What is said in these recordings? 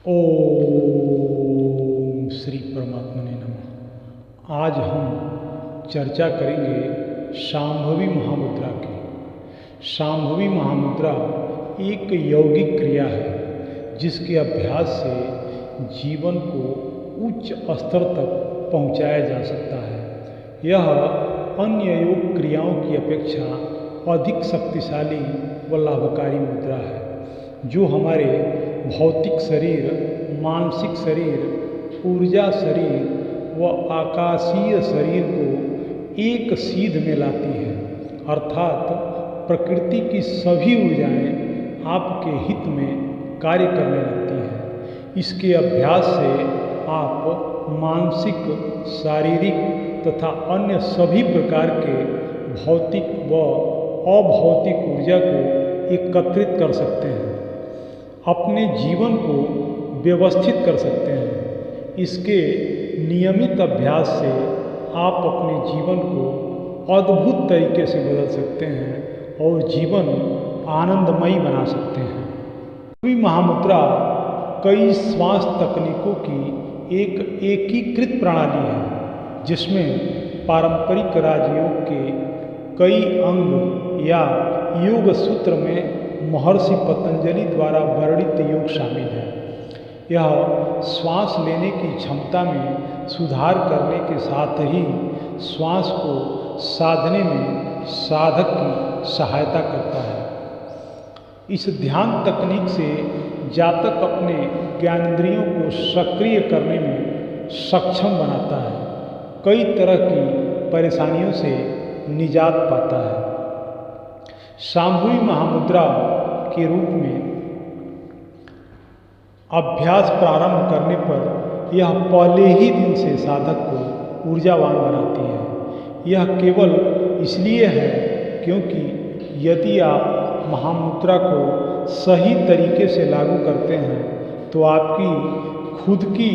ओम श्री परमात्मने नमः। आज हम चर्चा करेंगे शांभवी महामुद्रा की। शांभवी महामुद्रा एक यौगिक क्रिया है जिसके अभ्यास से जीवन को उच्च स्तर तक पहुंचाया जा सकता है। यह अन्य योग क्रियाओं की अपेक्षा अधिक शक्तिशाली व लाभकारी मुद्रा है जो हमारे भौतिक शरीर, मानसिक शरीर, ऊर्जा शरीर व आकाशीय शरीर को एक सीध में लाती है। अर्थात प्रकृति की सभी ऊर्जाएं आपके हित में कार्य करने लगती हैं। इसके अभ्यास से आप मानसिक, शारीरिक तथा अन्य सभी प्रकार के भौतिक व अभौतिक ऊर्जा को एकत्रित कर सकते हैं, अपने जीवन को व्यवस्थित कर सकते हैं। इसके नियमित अभ्यास से आप अपने जीवन को अद्भुत तरीके से बदल सकते हैं और जीवन आनंदमयी बना सकते हैं। शांभवी महामुद्रा कई श्वास तकनीकों की एक एकीकृत प्रणाली है जिसमें पारंपरिक राजयोग के कई अंग या योग सूत्र में महर्षि पतंजलि द्वारा वर्णित योग शामिल है। यह श्वास लेने की क्षमता में सुधार करने के साथ ही श्वास को साधने में साधक की सहायता करता है। इस ध्यान तकनीक से जातक अपने ज्ञानेंद्रियों को सक्रिय करने में सक्षम बनाता है, कई तरह की परेशानियों से निजात पाता है। शांभवी महामुद्रा के रूप में अभ्यास प्रारंभ करने पर यह पहले ही दिन से साधक को ऊर्जावान बनाती है। यह केवल इसलिए है क्योंकि यदि आप महामुद्रा को सही तरीके से लागू करते हैं तो आपकी खुद की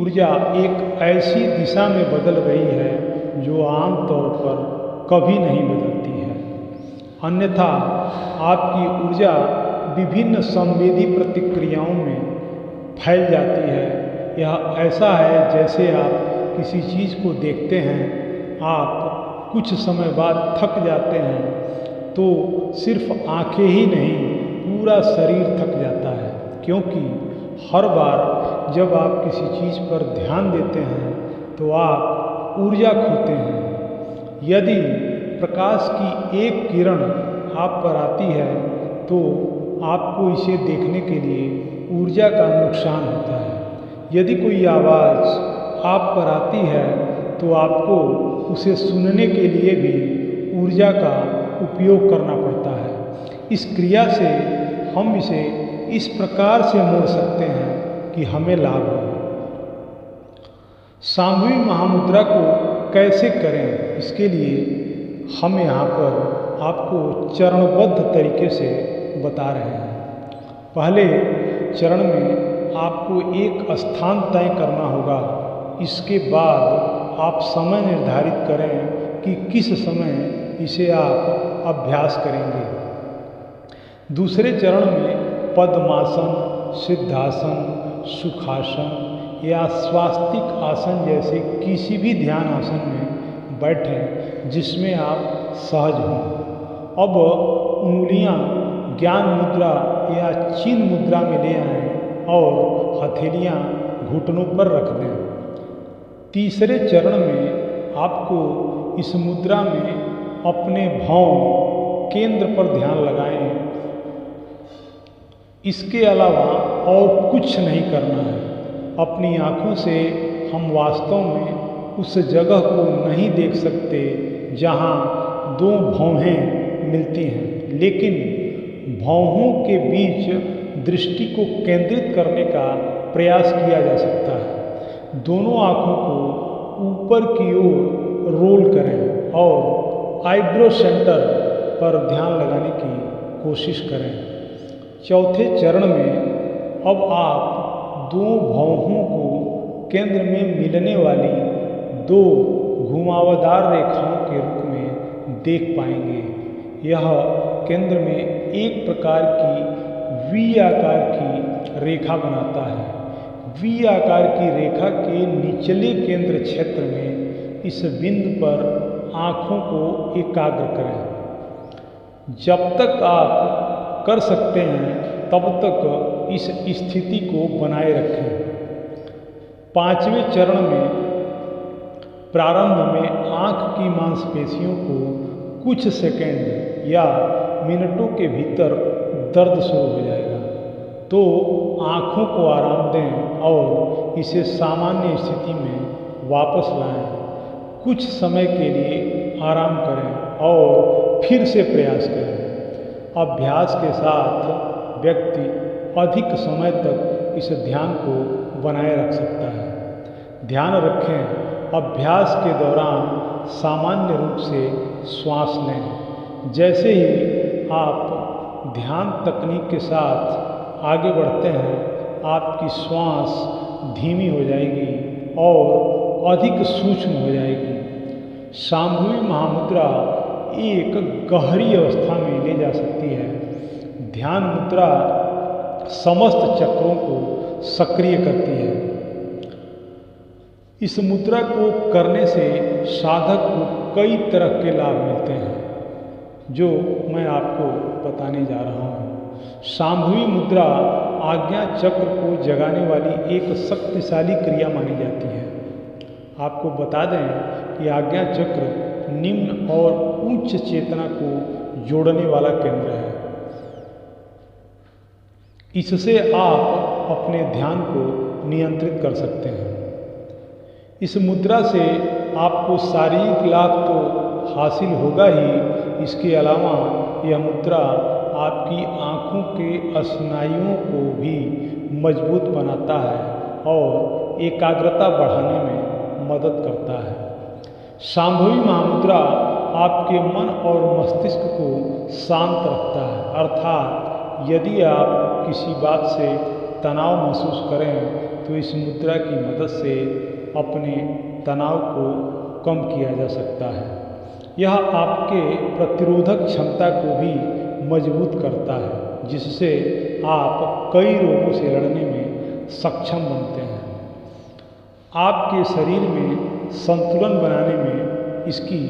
ऊर्जा एक ऐसी दिशा में बदल रही है जो आमतौर पर कभी नहीं बदलती है। अन्यथा आपकी ऊर्जा विभिन्न संवेदी प्रतिक्रियाओं में फैल जाती है। यह ऐसा है जैसे आप किसी चीज़ को देखते हैं, आप कुछ समय बाद थक जाते हैं तो सिर्फ आंखें ही नहीं पूरा शरीर थक जाता है, क्योंकि हर बार जब आप किसी चीज़ पर ध्यान देते हैं तो आप ऊर्जा खोते हैं। यदि प्रकाश की एक किरण आप पर आती है तो आपको इसे देखने के लिए ऊर्जा का नुकसान होता है। यदि कोई आवाज़ आप पर आती है तो आपको उसे सुनने के लिए भी ऊर्जा का उपयोग करना पड़ता है। इस क्रिया से हम इसे इस प्रकार से मोड़ सकते हैं कि हमें लाभ हो। शांभवी महामुद्रा को कैसे करें, इसके लिए हम यहाँ पर आपको चरणबद्ध तरीके से बता रहे हैं। पहले चरण में आपको एक स्थान तय करना होगा। इसके बाद आप समय निर्धारित करें कि किस समय इसे आप अभ्यास करेंगे। दूसरे चरण में पद्मासन, सिद्धासन, सुखासन या स्वास्तिक आसन जैसे किसी भी ध्यान आसन में बैठें जिसमें आप सहज हों। अब उंगलियां ज्ञान मुद्रा या चिन्ह मुद्रा में ले आएं और हथेलियां घुटनों पर रख दें। तीसरे चरण में आपको इस मुद्रा में अपने भौं केंद्र पर ध्यान लगाएं। इसके अलावा और कुछ नहीं करना है। अपनी आँखों से हम वास्तव में उस जगह को नहीं देख सकते जहाँ दो भौहें मिलती हैं, लेकिन भौहों के बीच दृष्टि को केंद्रित करने का प्रयास किया जा सकता है। दोनों आँखों को ऊपर की ओर रोल करें और आईब्रो सेंटर पर ध्यान लगाने की कोशिश करें। चौथे चरण में अब आप दो भौहों को केंद्र में मिलने वाली दो घुमावदार रेखाओं के रूप में देख पाएंगे। यह केंद्र में एक प्रकार की वी आकार की रेखा बनाता है। वी आकार की रेखा के निचले केंद्र क्षेत्र में इस बिंदु पर आँखों को एकाग्र करें। जब तक आप कर सकते हैं तब तक इस स्थिति को बनाए रखें। 5वें चरण में प्रारंभ में आँख की मांसपेशियों को कुछ सेकंड या मिनटों के भीतर दर्द शुरू हो जाएगा, तो आँखों को आराम दें और इसे सामान्य स्थिति में वापस लाएं। कुछ समय के लिए आराम करें और फिर से प्रयास करें। अभ्यास के साथ व्यक्ति अधिक समय तक इस ध्यान को बनाए रख सकता है। ध्यान रखें, अभ्यास के दौरान सामान्य रूप से श्वास लें। जैसे ही आप ध्यान तकनीक के साथ आगे बढ़ते हैं, आपकी श्वास धीमी हो जाएगी और अधिक सूक्ष्म हो जाएगी। शांभवी महामुद्रा एक गहरी अवस्था में ले जा सकती है। ध्यान मुद्रा समस्त चक्रों को सक्रिय करती है। इस मुद्रा को करने से साधक को कई तरह के लाभ मिलते हैं, जो मैं आपको बताने जा रहा हूँ। शांभवी मुद्रा आज्ञा चक्र को जगाने वाली एक शक्तिशाली क्रिया मानी जाती है। आपको बता दें कि आज्ञा चक्र निम्न और उच्च चेतना को जोड़ने वाला केंद्र है। इससे आप अपने ध्यान को नियंत्रित कर सकते हैं। इस मुद्रा से आपको शारीरिक लाभ तो हासिल होगा ही, इसके अलावा यह मुद्रा आपकी आँखों के स्नायुओं को भी मजबूत बनाता है और एकाग्रता बढ़ाने में मदद करता है। शांभवी महामुद्रा आपके मन और मस्तिष्क को शांत रखता है, अर्थात यदि आप किसी बात से तनाव महसूस करें तो इस मुद्रा की मदद से अपने तनाव को कम किया जा सकता है। यह आपके प्रतिरोधक क्षमता को भी मजबूत करता है, जिससे आप कई रोगों से लड़ने में सक्षम बनते हैं। आपके शरीर में संतुलन बनाने में इसकी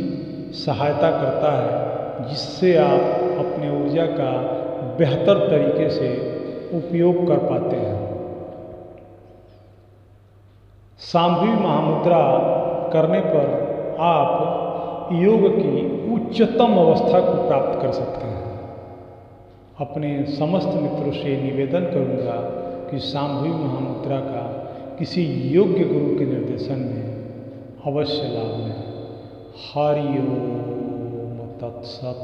सहायता करता है, जिससे आप अपने ऊर्जा का बेहतर तरीके से उपयोग कर पाते हैं। शांभवी महामुद्रा करने पर आप योग की उच्चतम अवस्था को प्राप्त कर सकते हैं। अपने समस्त मित्रों से निवेदन करूंगा कि शांभवी महामुद्रा का किसी योग्य गुरु के निर्देशन में अवश्य लाभ लें। हरि ओम तत्सत।